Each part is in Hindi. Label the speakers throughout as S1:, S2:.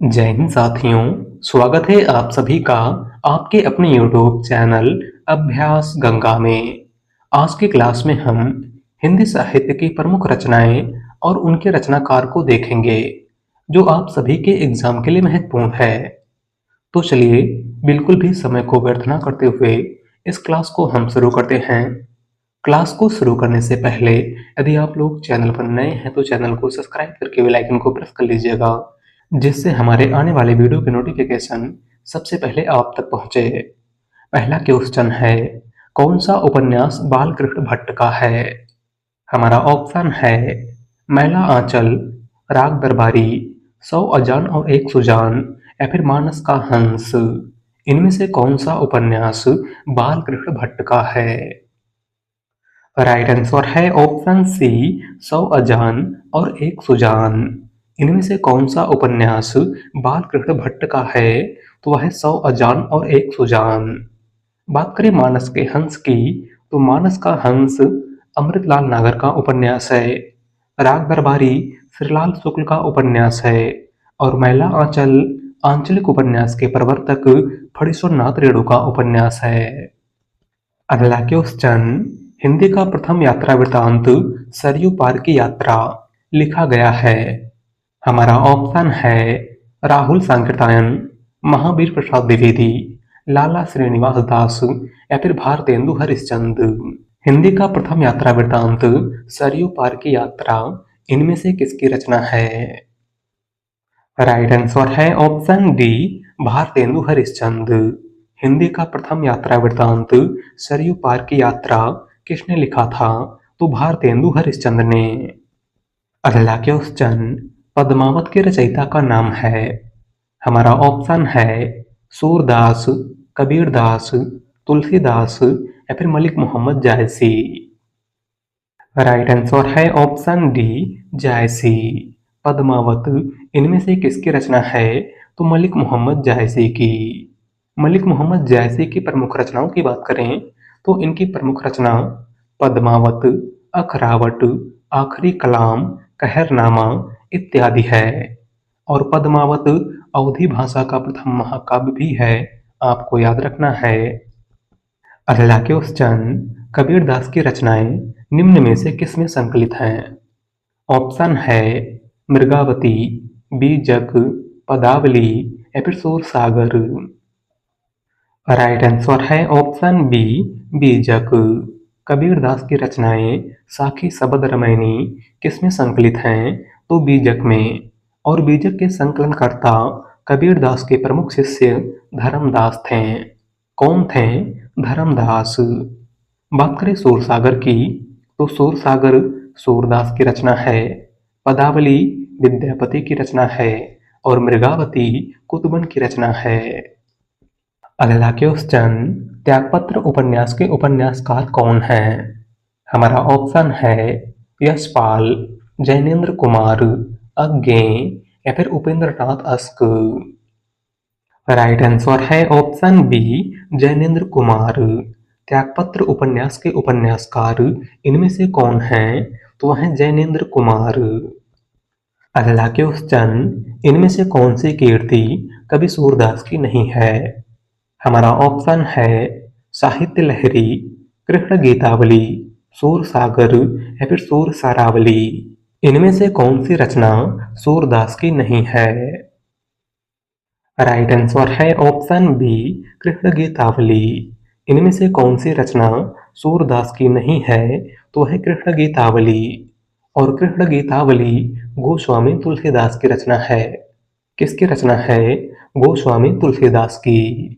S1: जय हिंद साथियों। स्वागत है आप सभी का आपके अपने यूट्यूब चैनल अभ्यास गंगा में। आज की क्लास में हम हिंदी साहित्य की प्रमुख रचनाएं और उनके रचनाकार को देखेंगे जो आप सभी के एग्जाम के लिए महत्वपूर्ण है। तो चलिए बिल्कुल भी समय को व्यर्थ ना करते हुए इस क्लास को हम शुरू करते हैं। क्लास को शुरू करने से पहले यदि आप लोग चैनल पर नए हैं तो चैनल को सब्सक्राइब करके बेल आइकन को प्रेस कर लीजिएगा, जिससे हमारे आने वाले वीडियो के नोटिफिकेशन सबसे पहले आप तक पहुंचे। पहला क्वेश्चन है, कौन सा उपन्यास बालकृष्ण भट्ट का है? हमारा ऑप्शन है मैला आंचल, राग दरबारी, 100 अजान और एक सुजान या फिर मानस का हंस। इनमें से कौन सा उपन्यास बालकृष्ण भट्ट का है? राइट आंसर है ऑप्शन सी, 100 अजान और एक सुजान। इनमें से कौन सा उपन्यास बालकृष्ण भट्ट का है? तो वह है 100 अजान और एक सुजान। बात करें मानस के हंस की, तो मानस का हंस अमृतलाल नागर का उपन्यास है। राग दरबारी श्रीलाल शुक्ल का उपन्यास है और मैला आंचल आंचलिक उपन्यास के प्रवर्तक फणीश्वर नाथ रेणु का उपन्यास है। अगला क्वेश्चन, हिंदी का प्रथम यात्रा वृतांत सरयू पार की यात्रा लिखा गया है। हमारा ऑप्शन है राहुल सांकृत्यायन, महावीर प्रसाद द्विवेदी, लाला श्रीनिवास दास या फिर भारतेंदु हरिश्चंद्र। हिंदी का प्रथम यात्रा वृतांत सरयू पार की यात्रा इनमें से किसकी रचना है? राइट आंसर है ऑप्शन डी, भारतेंदु हरिश्चंद्र। हिंदी का प्रथम यात्रा वृतांत सरयू पार की यात्रा किसने लिखा था? तो भारतेंदु हरिश्चंद्र ने। अगला क्वेश्चन, पद्मावत के रचयिता का नाम है। हमारा ऑप्शन है सूरदास, कबीरदास, तुलसीदास या फिर मलिक मोहम्मद जायसी। राइट आंसर है ऑप्शन डी, जायसी। पद्मावत इनमें से किसकी रचना है? तो मलिक मोहम्मद जायसी की। मलिक मोहम्मद जायसी की प्रमुख रचनाओं की बात करें तो इनकी प्रमुख रचना पद्मावत, अखरावट, आखिरी कलाम, कहरनामा इत्यादि है। और पद्मावत अवधी भाषा का प्रथम महाकाव्य भी है, आपको याद रखना है। अगला क्वेश्चन, कबीरदास की रचनाएं निम्न में से किसमें संकलित हैं? ऑप्शन है मृगावती, बीजक, पदावली या फिर सूरसागर। राइट आंसर है ऑप्शन बी, बीजक। कबीरदास की रचनाएं साखी शबद रामायणी किसमें संकलित हैं? तो बीजक में। और बीजक के संकलनकर्ता कबीरदास के प्रमुख शिष्य धर्मदास थे। कौन थे? धर्मदास। बात करें सूरसागर की, तो सूरसागर सूरदास की रचना है, पदावली विद्यापति की रचना है और मृगावती कुतुबन की रचना है। अगला क्वेश्चन, त्यागपत्र उपन्यास के उपन्यासकार कौन हैं? हमारा ऑप्शन है यशपाल, जैनेन्द्र कुमार, अज्ञेय या फिर Upendra Nath ask. Right answer है ऑप्शन बी, जैनेन्द्र कुमार। त्यागपत्र उपन्यास के उपन्यासकार इनमें से कौन हैं? तो वह हैं जैनेन्द्र कुमार। अगला क्वेश्चन, इनमें से कौन सी कीर्ति कवि सूरदास की नहीं है? हमारा ऑप्शन है साहित्य लहरी, कृष्ण गीतावली, सूरसागर या फिर सूर सारावली। इनमें से कौन सी रचना सूरदास की नहीं है? राइट आंसर है ऑप्शन बी, कृष्ण गीतावली। इनमें से कौन सी रचना सूरदास की नहीं है? तो है कृष्ण गीतावली। और कृष्ण गीतावली गोस्वामी तुलसीदास की रचना है। किसकी रचना है? गोस्वामी तुलसीदास की।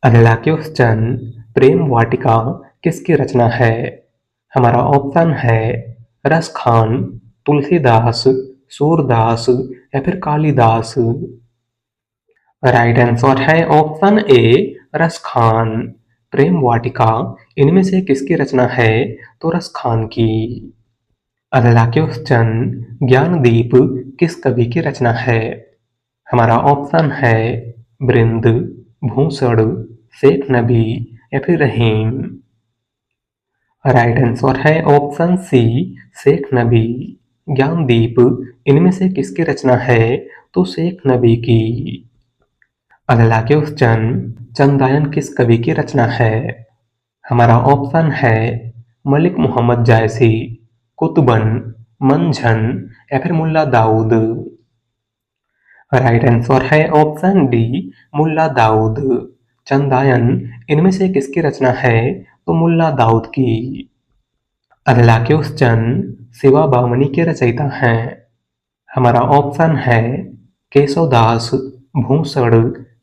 S1: अगला क्वेश्चन, प्रेम वाटिका किसकी रचना है? हमारा ऑप्शन है रसखान, तुलसीदास, सूरदास या फिर कालिदास। राइट आंसर है ऑप्शन ए, रसखान। प्रेम वाटिका इनमें से किसकी रचना है? तो रसखान की। अगला क्वेश्चन, ज्ञानदीप किस कवि की रचना है? हमारा ऑप्शन है बृंद, भूषण, शेख नबी या फिर रहीम। राइट आंसर है ऑप्शन सी, शेख नबी। ज्ञानदीप इनमें से किसकी रचना है? तो शेख नबी की। अल्लाह के उस चंदायन किस कवि की रचना है? हमारा ऑप्शन है मलिक मोहम्मद जायसी, कुतुबन, मंझन या फिर मुल्ला दाऊद। राइट आंसर है ऑप्शन डी, मुल्ला दाऊद। चंदायन इनमें से किसकी रचना है? तो मुल्ला दाऊद की। अल्लाह के उस शिवा बामनी के रचयिता हैं। हमारा ऑप्शन है केशवदास, भूसड़,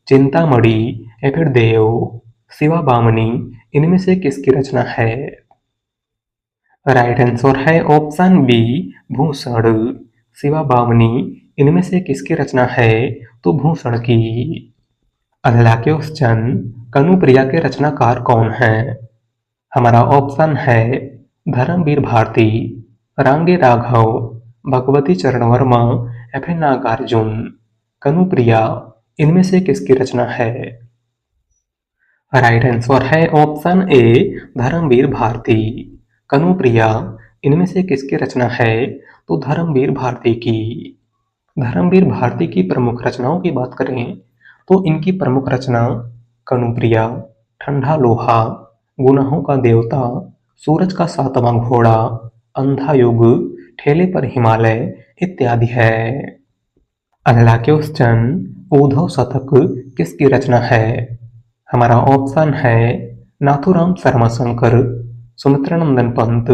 S1: चिंतामणि या फिर देव। शिवा बामनी इनमें से किसकी रचना है? राइट आंसर है ऑप्शन बी, भूषण। शिवा बामनी इनमें से किसकी रचना है? तो भूषण की। अल्लाह के उस कनुप्रिया के रचनाकार कौन है? हमारा ऑप्शन है धर्मवीर भारती, रांगे राघव, भगवती चरण वर्मा या फिर नागार्जुन। कनुप्रिया इनमें से किसकी रचना है? राइट आंसर है ऑप्शन ए, धर्मवीर भारती। कनुप्रिया इनमें से किसकी रचना है? तो धर्मवीर भारती की। धर्मवीर भारती की प्रमुख रचनाओं की बात करें तो इनकी प्रमुख रचना कनुप्रिया, ठंडा लोहा, गुनाहों का देवता, सूरज का सातवां घोड़ा, अंधा युग, ठेले पर हिमालय इत्यादि है। अल्लाह के उस ऊधव शतक किसकी रचना है? हमारा ऑप्शन है नाथूराम शर्मा शंकर, सुमित्रानंदन पंत,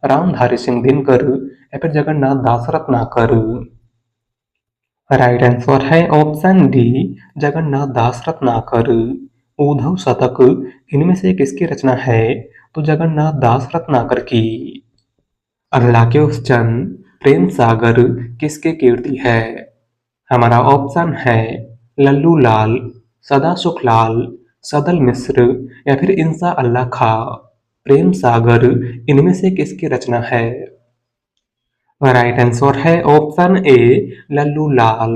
S1: रामधारी सिंह दिनकर या फिर जगन्नाथ दास रत्नाकर। राइट आंसर है ऑप्शन डी, जगन्नाथ दास रत्नाकर। उद्धव शतक इनमें से किसकी रचना है? तो जगन्नाथ दास रत्नाकर की। अल्लाह के उस प्रेम सागर किसके कीर्ति है? हमारा ऑप्शन है लल्लू लाल, सदा सुखलाल, सदल मिश्र या फिर इंसा अल्लाह खा। प्रेम सागर इनमें से किसकी रचना है? राइट आंसर है ऑप्शन ए, लल्लू लाल।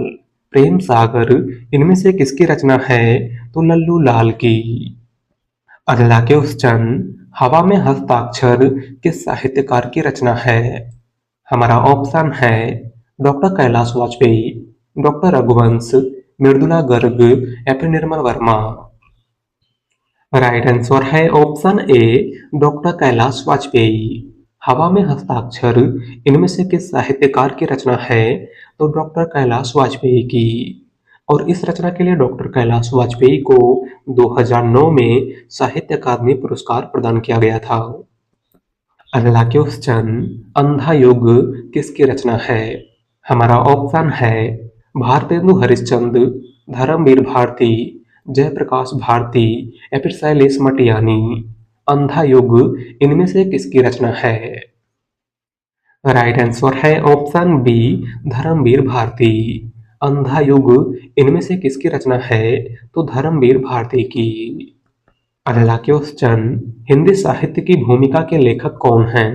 S1: प्रेम सागर इनमें से किसकी रचना है? तो लल्लू लाल की। अल्लाह के उस हवा में हस्ताक्षर किस साहित्यकार की रचना है? हमारा ऑप्शन है डॉक्टर कैलाश वाजपेयी, डॉक्टर रघुवंश, मृदुला गर्ग या फिर निर्मल वर्मा। राइट आंसर है option A, doctor Kailash Vajpayee. हवा में हस्ताक्षर इनमें से किस साहित्यकार की रचना है? तो डॉक्टर कैलाश वाजपेयी की। और इस रचना के लिए डॉक्टर कैलाश वाजपेयी को 2009 में साहित्य अकादमी पुरस्कार प्रदान किया गया था। अल्लाह के उस अंधा युग किसकी रचना है? हमारा ऑप्शन है भारतेंदु हरिश्चंद्र, धर्मवीर भारती, जयप्रकाश भारती या फिर शैलेश मटियानी। अंधा युग इनमें से किसकी रचना है? राइट आंसर है ऑप्शन बी, धर्मवीर भारती। अंधा युग इनमें से किसकी रचना है? तो धर्मवीर भारती की। अल्लाह के उस हिंदी साहित्य की भूमिका के लेखक कौन हैं?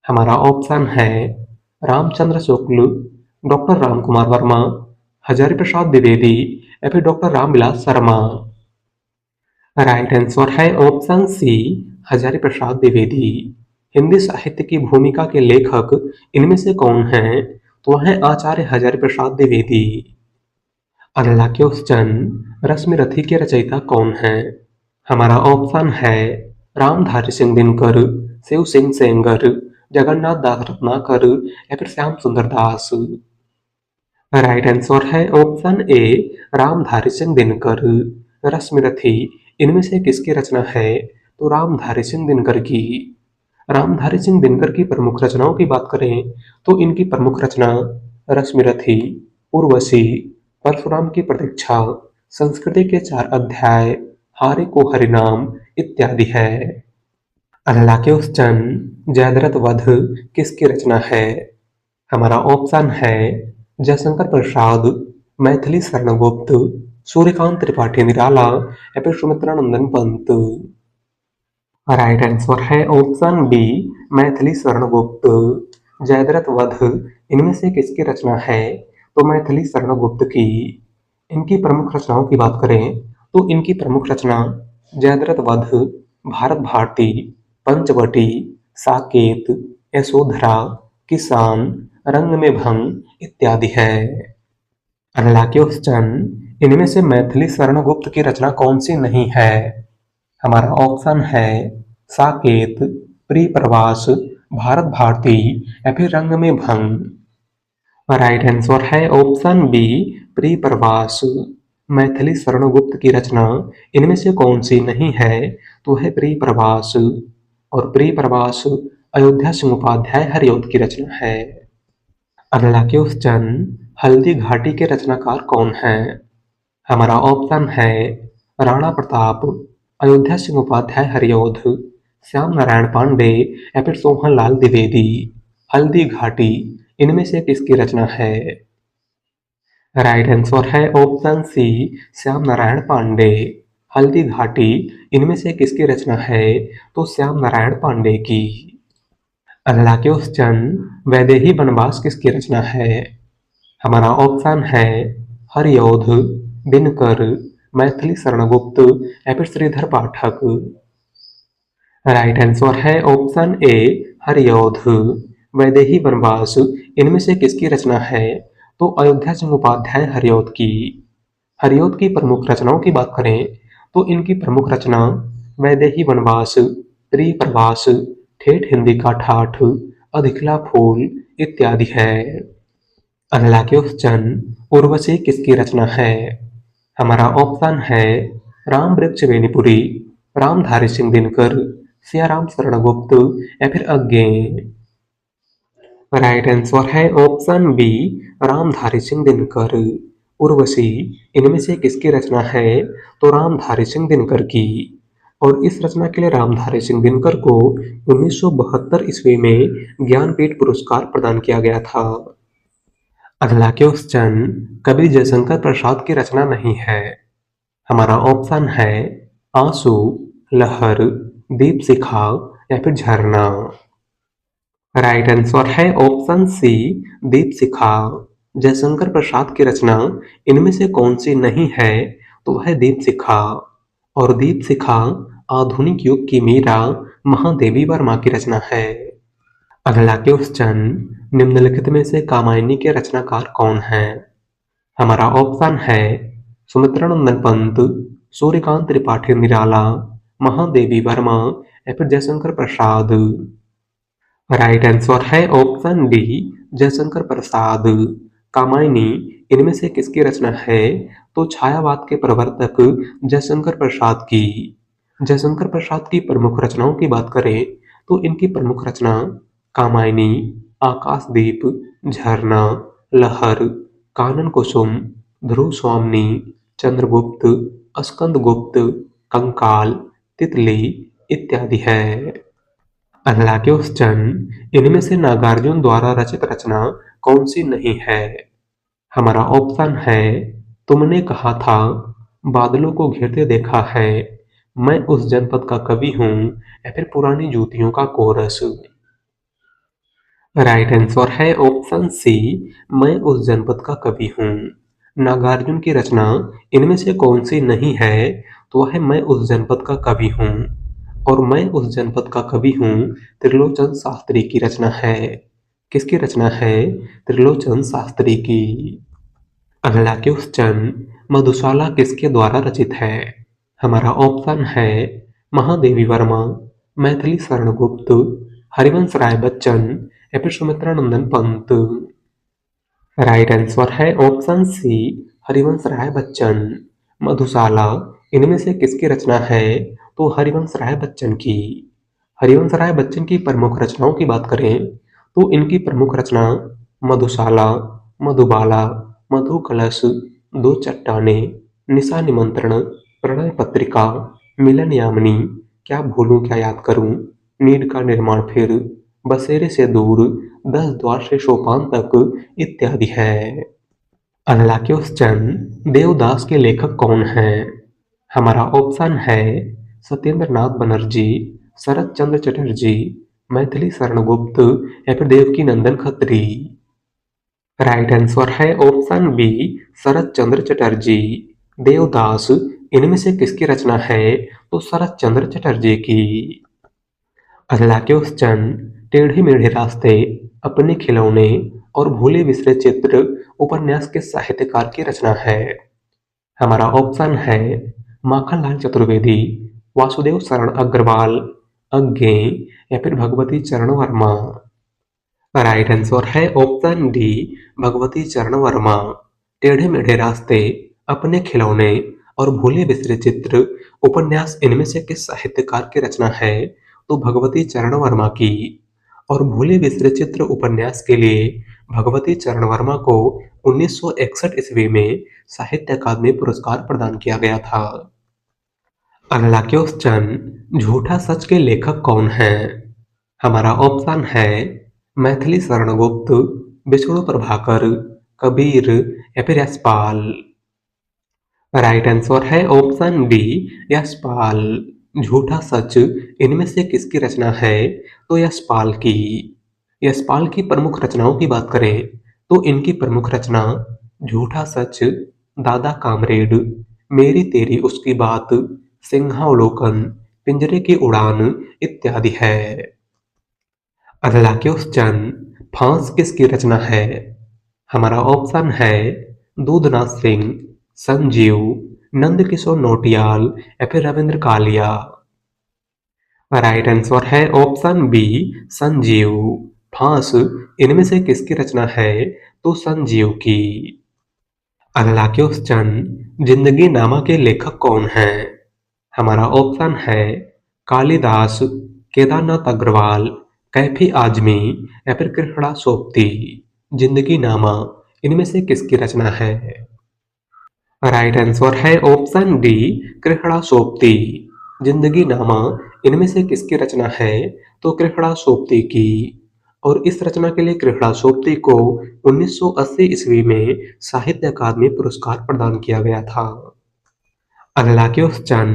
S1: हमारा ऑप्शन है रामचंद्र शुक्ल, डॉक्टर राम कुमार वर्मा, हजारी प्रसाद द्विवेदी या फिर doctor Ramvilas Sharma. Right answer है ऑप्शन सी, हजारी प्रसाद द्विवेदी। हिंदी साहित्य की भूमिका के लेखक इनमें से कौन हैं? तो वह हैं आचार्य हजारी प्रसाद द्विवेदी। अल्लाह के उस रश्मिरथी के रचयिता कौन हैं? हमारा ऑप्शन है रामधारी सिंह दिनकर, शिव सिंह सेंगर, जगन्नाथ दास रत्नाकर या फिर श्याम सुंदर दास। राइट आंसर है ऑप्शन ए, रामधारी सिंह दिनकर। रश्मिरथी इनमें से किसकी रचना है? तो रामधारी सिंह दिनकर की। रामधारी सिंह दिनकर की प्रमुख रचनाओं की बात करें तो इनकी प्रमुख रचना रश्मिरथी, उर्वशी, परशुराम की प्रतीक्षा, संस्कृति के 4 अध्याय, हारे को हरिनाम इत्यादि है। अल्लाह के उस जयद्रथ वध किसकी रचना है? हमारा ऑप्शन है जयशंकर प्रसाद, मैथिली शरणगुप्त, सूर्यकांत त्रिपाठी निराला या फिर सुमित्रानंदन पंत। राइट आंसर है ऑप्शन बी, मैथिली शरणगुप्त। जयद्रथ वध इनमें से किसकी रचना है? तो मैथिली शरणगुप्त की। इनकी प्रमुख रचनाओं की बात करें तो इनकी प्रमुख रचना जयद्रथ वध, भारत भारती, पंचवटी, साकेत, यशोधरा, किसान, रंग में भंग इत्यादि है। अगला क्वेश्चन, इनमें से मैथिली शरणगुप्त की रचना कौन सी नहीं है? हमारा ऑप्शन है साकेत, प्रियप्रवास, भारत भारती या फिर रंग में भंग। राइट आंसर है ऑप्शन बी, प्रियप्रवास। मैथिली शरणगुप्त की रचना इनमें से कौन सी नहीं है? तो है प्रियप्रवास। और प्रियप्रवास अयोध्या सिंह उपाध्याय हरिऔध की रचना है। अगला क्वेश्चन, हल्दी घाटी के रचनाकार कौन है? हमारा ऑप्शन है राणा प्रताप, अयोध्या सिंह उपाध्याय हरिऔध, श्याम नारायण पांडे या फिर सोहनलाल द्विवेदी। हल्दी घाटी इनमें से किसकी रचना है? राइट आंसर है ऑप्शन सी, श्याम नारायण पांडे। हल्दी घाटी इनमें से किसकी रचना है? तो श्याम नारायण पांडे की। अगला क्वेश्चन, वैदेही वनवास किसकी रचना है? हमारा ऑप्शन है हरिऔध, दिनकर, मैथिली शरणगुप्त या फिर श्रीधर पाठक। राइट आंसर है ऑप्शन ए, हरिऔध। वैदेही वनवास इनमें से किसकी रचना है? तो अयोध्या सिंह उपाध्याय हरिऔध की। हरिऔध की प्रमुख रचनाओं की बात करें तो इनकी प्रमुख रचना वैदेही वनवास, प्रिय प्रवास, ठेठ हिंदी का ठाठ, अधिकला फूल इत्यादि है। अगला क्वेश्चन, उर्वशी किसकी रचना है? हमारा ऑप्शन है राम वृक्ष बेनीपुरी, रामधारी सिंह दिनकर, सियाराम शरणगुप्त या फिर अज्ञे। राइट आंसर है ऑप्शन बी, रामधारी सिंह दिनकर। उर्वशी इनमें से किसकी रचना है? तो रामधारी सिंह दिनकर की। और इस रचना के लिए रामधारी सिंह दिनकर को 1972 ईस्वी में ज्ञानपीठ पुरस्कार प्रदान किया गया था। अगला क्वेश्चन, कवि जयशंकर प्रसाद की रचना नहीं है। हमारा ऑप्शन है आंसू, लहर, दीपशिखा या फिर झरना। राइट आंसर है ऑप्शन सी, दीपशिखा। जयशंकर प्रसाद की रचना इनमें से कौन सी नहीं है? तो वह दीपशिखा। और दीपशिखा आधुनिक युग की मीरा महादेवी वर्मा की रचना है। अगला क्वेश्चन, निम्नलिखित में से कामायनी के रचनाकार कौन है? हमारा ऑप्शन है सुमित्रा नंदन पंत, सूर्यकांत त्रिपाठी निराला, महादेवी वर्मा या फिर जयशंकर प्रसाद। राइट आंसर है ऑप्शन डी, जयशंकर प्रसाद। कामायनी इनमें से किसकी रचना है? तो छायावाद के प्रवर्तक जयशंकर प्रसाद की। जयशंकर प्रसाद की प्रमुख रचनाओं की बात करें तो इनकी प्रमुख रचना कामायनी, आकाशदीप, झरना, लहर, कानन कुसुम, ध्रुव स्वामिनी, चंद्रगुप्त, स्कंदगुप्त, कंकाल, तितली इत्यादि है। अगला क्वेश्चन, इनमें से नागार्जुन द्वारा रचित रचना कौन सी नहीं है? हमारा ऑप्शन है तुमने कहा था, बादलों को घेरते देखा है, मैं उस जनपद का कवि हूँ या फिर पुरानी जूतियों का कोरस। राइट आंसर है ऑप्शन सी, मैं उस जनपद का कवि हूँ। नागार्जुन की रचना इनमें से कौन सी नहीं है? तो वह मैं उस जनपद का कवि हूँ। और मैं उस जनपद का कवि हूँ त्रिलोचन शास्त्री की रचना है। किसकी रचना है? त्रिलोचन शास्त्री की। अगला क्वेश्चन, मधुशाला किसके द्वारा रचित है? हमारा ऑप्शन है महादेवी वर्मा, मैथिली शरणगुप्त, हरिवंश राय बच्चन या फिर सुमित्रा नंदन पंत। राइट आंसर है ऑप्शन सी, हरिवंश राय बच्चन। मधुशाला इनमें से किसकी रचना है? तो हरिवंश राय बच्चन की। हरिवंश राय बच्चन की प्रमुख रचनाओं की बात करें तो इनकी प्रमुख रचना मधुशाला, मधुबाला, मधु कलश, दो चट्टाने, निशा निमंत्रण, प्रणय पत्रिका, मिलन यामिनी, क्या भूलूं क्या याद करूं, नीड का निर्माण फिर, बसेरे से दूर, 10 द्वार से सोपान तक इत्यादि है। अगला क्वेश्चन, देवदास के लेखक कौन हैं? हमारा ऑप्शन है सत्येंद्र नाथ बनर्जी, शरत चंद्र चटर्जी, मैथिली शरणगुप्त या फिर देवकी नंदन खत्री। राइट आंसर है ऑप्शन बी, शरत चंद्र चटर्जी। देवदास इनमें से किसकी रचना है? तो शरत चंद्र चटर्जी की। अगला क्वेश्चन, टेढ़े मेढ़े रास्ते अपने खिलौने और भूले बिसरे चित्र उपन्यास के साहित्यकार की रचना है? हमारा ऑप्शन है माखनलाल चतुर्वेदी, वासुदेव शरण अग्रवाल, अज्ञे या फिर भगवती चरण वर्मा। राइट आंसर है ऑप्शन डी, भगवती चरण वर्मा। टेढ़े मेढ़े रास्ते, अपने खिलौने और भूले बिसरे चित्र उपन्यास इनमें से किस साहित्यकार की रचना है? तो भगवती चरण वर्मा की। और भूले बिसरे चित्र उपन्यास के लिए भगवती चरण वर्मा को 1961 ईस्वी में साहित्य अकादमी पुरस्कार प्रदान किया गया था। अगला क्वेश्चन, झूठा सच के लेखक कौन हैं? हमारा ऑप्शन है मैथिली शरण गुप्त, विष्णु प्रभाकर, कबीर या फिर यशपाल। राइट आंसर है ऑप्शन डी, यशपाल। झूठा सच इनमें से किसकी रचना है? तो यशपाल की। यशपाल की प्रमुख रचनाओं की बात करें तो इनकी प्रमुख रचना झूठा सच, दादा कामरेड, मेरी तेरी उसकी बात, सिंहावलोकन, पिंजरे की उड़ान इत्यादि है। अगला क्वेश्चन, फांस किसकी रचना है? हमारा ऑप्शन है दूधनाथ सिंह, संजीव, नंदकिशोर नौटियाल या फिर रविंद्र कालिया। राइट आंसर है ऑप्शन बी, संजीव। फांस इनमें से किसकी रचना है? तो संजीव की। अगला क्वेश्चन, जिंदगी नामा के लेखक कौन हैं? हमारा ऑप्शन है कालिदास, केदारनाथ अग्रवाल, कैफी आजमी या फिर कृष्णा सोप्ती। जिंदगी नामा इनमें से किसकी रचना है? राइट आंसर है ऑप्शन डी, कृष्णा सोप्ती। जिंदगी नामा इनमें से किसकी रचना है? तो कृष्णा सोप्ती की। और इस रचना के लिए कृष्णा सोप्ती को 1980 ईस्वी में साहित्य अकादमी पुरस्कार प्रदान किया गया था। अगला क्वेश्चन,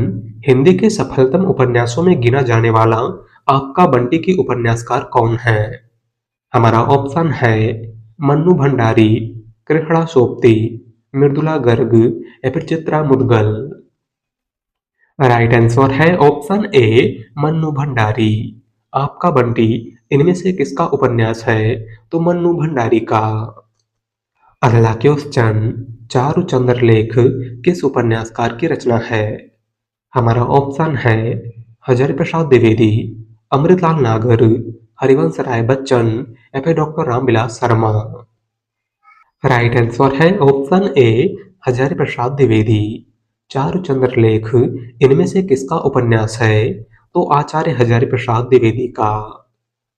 S1: हिंदी के सफलतम उपन्यासों में गिना जाने वाला आपका बंटी की उपन्यासकार कौन है? हमारा ऑप्शन है मन्नू भंडारी, कृष्णा सोप्ती, मृदुला गर्ग या फिर चित्रा मुदगल। राइट आंसर है ऑप्शन ए, मन्नू भंडारी। आपका बंटी इनमें से किसका उपन्यास है? तो मन्नू भंडारी का। अगला क्वेश्चन, चारुचंद्र लेख किस उपन्यासकार की रचना है? हमारा ऑप्शन है हजारी प्रसाद द्विवेदी, अमृतलाल नागर, हरिवंश राय बच्चन या फिर doctor Ramvilas Sharma. Right answer है ऑप्शन ए, हजारी प्रसाद द्विवेदी। चारुचंद्र लेख इनमें से किसका उपन्यास है? तो आचार्य हजारी प्रसाद द्विवेदी का।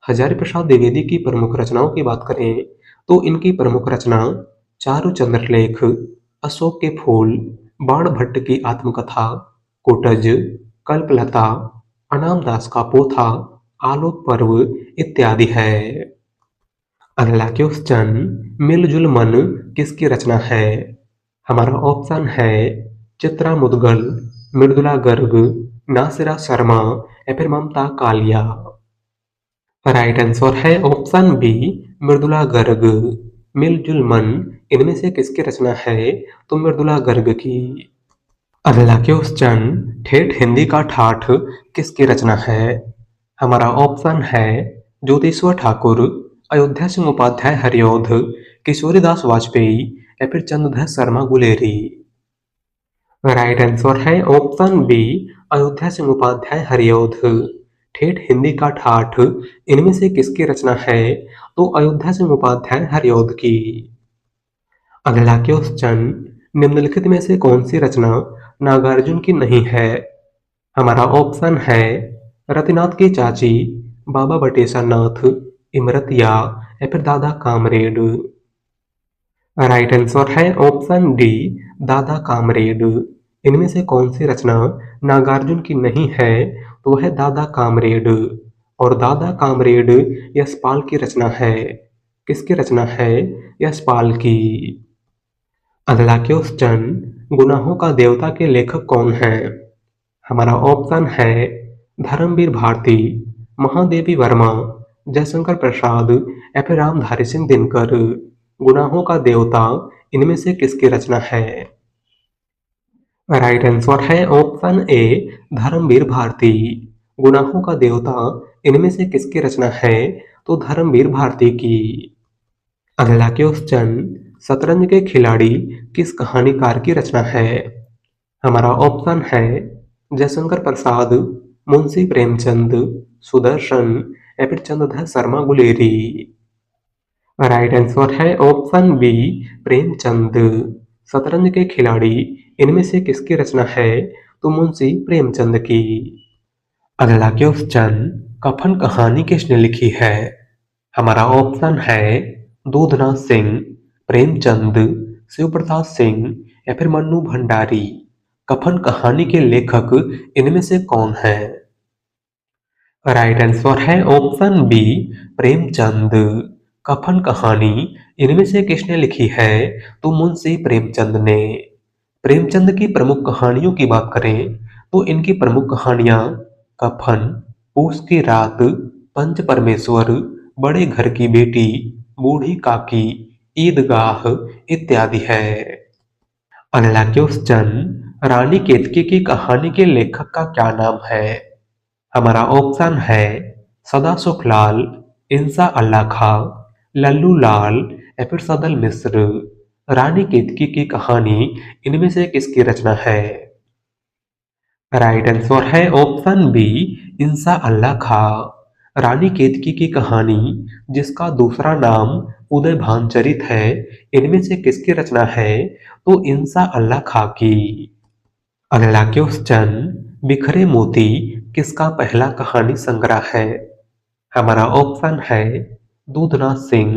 S1: हजारी प्रसाद द्विवेदी की प्रमुख रचनाओं की बात करें तो इनकी प्रमुख रचना चारुचंद्र लेख, अशोक के फूल, बाण भट्ट की आत्मकथा, कोटज, कल्पलता, अनाम दास का पोथा, आलोक पर्व इत्यादि है। अगला क्वेश्चन, मिलजुल मन किसकी रचना है? हमारा ऑप्शन है चित्रा मुदगल, मृदुला गर्ग, नासिरा शर्मा या फिर ममता कालिया। राइट आंसर है ऑप्शन बी, मृदुला गर्ग। मिलजुल मन इनमें से किसकी रचना है? तो मृदुला गर्ग की। अगला क्वेश्चन, ठेठ हिंदी का ठाठ किसकी रचना है? हमारा ऑप्शन है ज्योतिश्वर ठाकुर, अयोध्या सिंह उपाध्याय हरिऔध, किशोरीदास वाजपेयी या फिर चंद्रधर शर्मा गुलेरी। राइट आंसर है ऑप्शन बी, अयोध्या सिंह उपाध्याय हरिऔध। ठेठ हिंदी का ठाठ इनमें से किसकी रचना है? तो अयोध्या सिंह उपाध्याय हरिऔध की। अगला क्वेश्चन, निम्नलिखित में से कौन सी रचना नागार्जुन की नहीं है? हमारा ऑप्शन है रतिनाथ की चाची, बाबा बटेश्वर नाथ, इमरतिया या फिर दादा कामरेड। राइट आंसर है ऑप्शन डी, दादा कामरेड। इनमें से कौन सी रचना नागार्जुन की नहीं है? तो वह दादा कामरेड। और दादा कामरेड यशपाल की रचना है। किसकी रचना है? यशपाल की। अगला क्वेश्चन, गुनाहों का देवता के लेखक कौन है? हमारा ऑप्शन है धर्मवीर भारती, महादेवी वर्मा, जयशंकर प्रसाद या फिर रामधारी सिंह दिनकर। गुनाहों का देवता इनमें से किसकी रचना है? राइट आंसर है ऑप्शन ए, धर्मवीर भारती। गुनाहों का देवता इनमें से किसकी रचना है? तो धर्मवीर भारती की। अगला क्वेश्चन, शतरंज के खिलाड़ी किस कहानीकार की रचना है? हमारा ऑप्शन है जयशंकर प्रसाद, मुंशी प्रेमचंद, सुदर्शन या फिर चंद्रधर शर्मा गुलेरी। राइट आंसर है ऑप्शन बी, प्रेमचंद। शतरंज के खिलाड़ी इनमें से किसकी रचना है? तो मुंशी प्रेमचंद की। अगला क्वेश्चन, कफन कहानी किसने लिखी है? हमारा ऑप्शन है दूधनाथ सिंह, प्रेमचंद, शिव प्रसाद सिंह या फिर मन्नू भंडारी। कफन कहानी के लेखक इनमें से कौन है? राइट आंसर है ऑप्शन बी, प्रेमचंद। कफन कहानी इनमें से किसने लिखी है? तो मुंशी प्रेमचंद ने। प्रेमचंद की प्रमुख कहानियों की बात करें तो इनकी प्रमुख कहानियां कफन, पूस की रात, पंच परमेश्वर, बड़े घर की बेटी, बूढ़ी काकी, ईदगाह इत्यादि है। अगला क्वेश्चन, रानी केतकी की कहानी के लेखक का क्या नाम है? हमारा ऑप्शन है सदा सुखलाल, इंसा अल्लाह खां, लल्लू लाल या फिर सदल मिश्र। रानी केतकी की कहानी इनमें से किसकी रचना है? राइट आंसर है ऑप्शन बी, इंसा अल्लाह खां। रानी केतकी की कहानी, जिसका दूसरा नाम उदय भानचरित है, इनमें से किसकी रचना है? तो इंसा अल्लाह खां की। अगला क्वेश्चन, बिखरे मोती किसका पहला कहानी संग्रह है? हमारा ऑप्शन है दूधनाथ सिंह,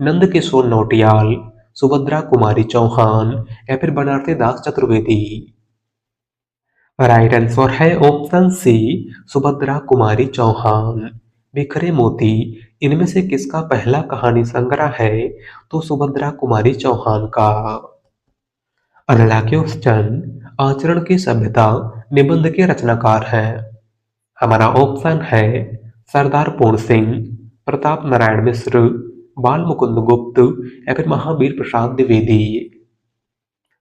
S1: नंदकिशोर नौटियाल, सुभद्रा कुमारी चौहान या फिर बनारसी दास चतुर्वेदी। राइट आंसर है ऑप्शन सी, सुभद्रा कुमारी चौहान। बिखरे मोती इनमें से किसका पहला कहानी संग्रह है? तो सुभद्रा कुमारी चौहान का। अगला क्वेश्चन, आचरण की सभ्यता निबंध के रचनाकार हैं। हमारा ऑप्शन है सरदार पूर्ण सिंह, प्रताप नारायण मिश्र, बाल मुकुंद गुप्त या फिर महावीर प्रसाद द्विवेदी।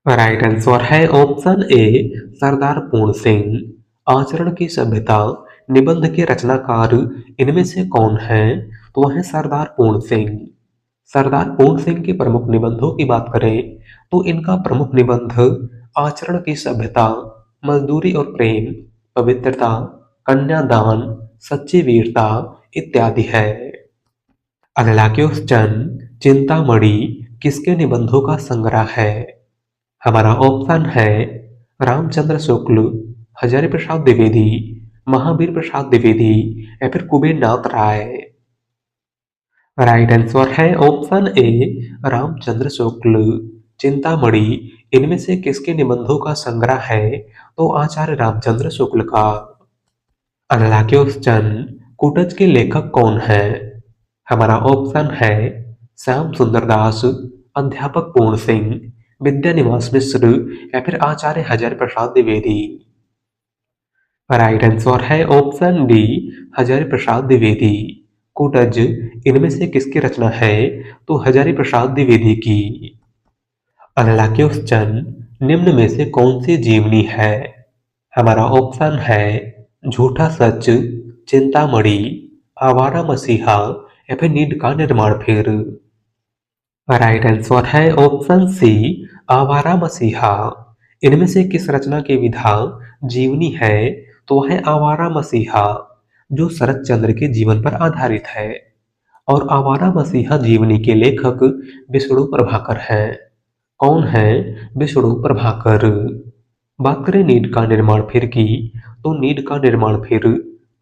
S1: राइट आंसर है ऑप्शन ए, सरदार पूर्ण सिंह। आचरण की सभ्यता निबंध के रचनाकार इनमें से कौन है? तो वह है सरदार पूर्ण सिंह। सरदार पूर्ण सिंह के प्रमुख निबंधों की बात करें तो इनका प्रमुख निबंध आचरण की सभ्यता, मजदूरी और प्रेम, पवित्रता, कन्यादान, सच्ची वीरता इत्यादि है। अगला क्वेश्चन, चिंतामणि किसके निबंधों का संग्रह है? हमारा ऑप्शन है रामचंद्र शुक्ल, हजारी प्रसाद द्विवेदी, महावीर प्रसाद द्विवेदी या फिर कुबेर नाथ राय। राइट आंसर है ऑप्शन ए, रामचंद्र शुक्ल। चिंतामणि इनमें से किसके निबंधों का संग्रह है? तो आचार्य रामचंद्र शुक्ल का। अगला क्वेश्चन, कुटज के लेखक कौन है? हमारा ऑप्शन है श्याम सुंदर दास, अध्यापक पूर्ण सिंह, विद्यानिवास मिश्र या फिर आचार्य हजारी प्रसाद द्विवेदी। राइट आंसर है ऑप्शन डी, हजारी प्रसाद द्विवेदी। कुटज इनमें से किसकी रचना है? तो हजारी प्रसाद द्विवेदी की। अगला क्वेश्चन, निम्न में से कौन सी जीवनी है? हमारा ऑप्शन है झूठा सच, चिंतामणि, आवारा मसीहा या फिर नीड का निर्माण फिर। राइट आंसर है ऑप्शन सी, आवारा मसीहा। इनमें से किस रचना की विधा जीवनी है? तो वह है आवारा मसीहा, जो शरत चंद्र के जीवन पर आधारित है। और आवारा मसीहा जीवनी के लेखक विष्णु प्रभाकर हैं। कौन है विष्णु प्रभाकर? बात करें नीड का निर्माण फिर की तो नीड का निर्माण फिर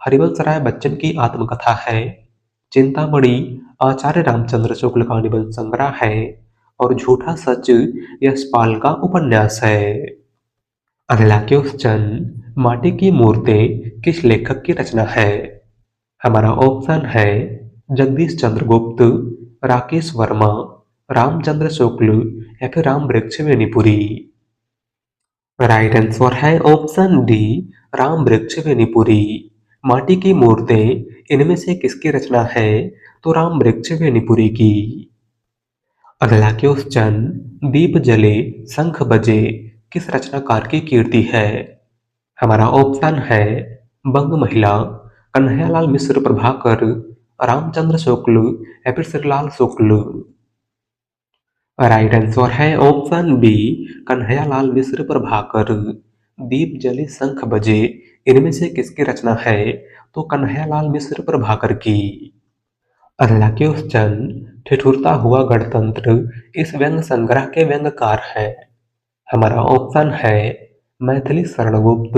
S1: हरिवंश राय बच्चन की आत्मकथा है। चिंतामणि आचार्य रामचंद्र शुक्ल का निबंध संग्रह है और झूठा सच यशपाल का उपन्यास है। अगला क्वेश्चन, माटी की मूर्तें किस लेखक की रचना है? हमारा ऑप्शन है जगदीश चंद्र गुप्त, राकेश वर्मा, रामचंद्र शुक्ल या फिर राम वृक्ष वेणीपुरी। राइट आंसर है ऑप्शन डी, राम वृक्ष वेणीपुरी। माटी की मूर्तें इनमें से किसकी रचना है? तो राम वृक्ष वेणीपुरी की। अगला क्वेश्चन, दीप जले शंख बजे किस रचनाकार की कीर्ति है? हमारा ऑप्शन है बंग महिला, कन्हैयालाल मिश्र प्रभाकर, रामचंद्र शुक्ल या फिर श्रीलाल शुक्ल। राइट आंसर है ऑप्शन बी कन्हैयालाल मिश्र प्रभाकर। दीप जले शंख बजे, इनमें से किसकी रचना है? तो कन्हैयालाल मिश्र प्रभाकर की। अगला क्वेश्चन, ठिठुरता हुआ गणतंत्र इस व्यंग्य संग्रह के व्यंग्यकार हैं? हमारा ऑप्शन है मैथिली शरण गुप्त,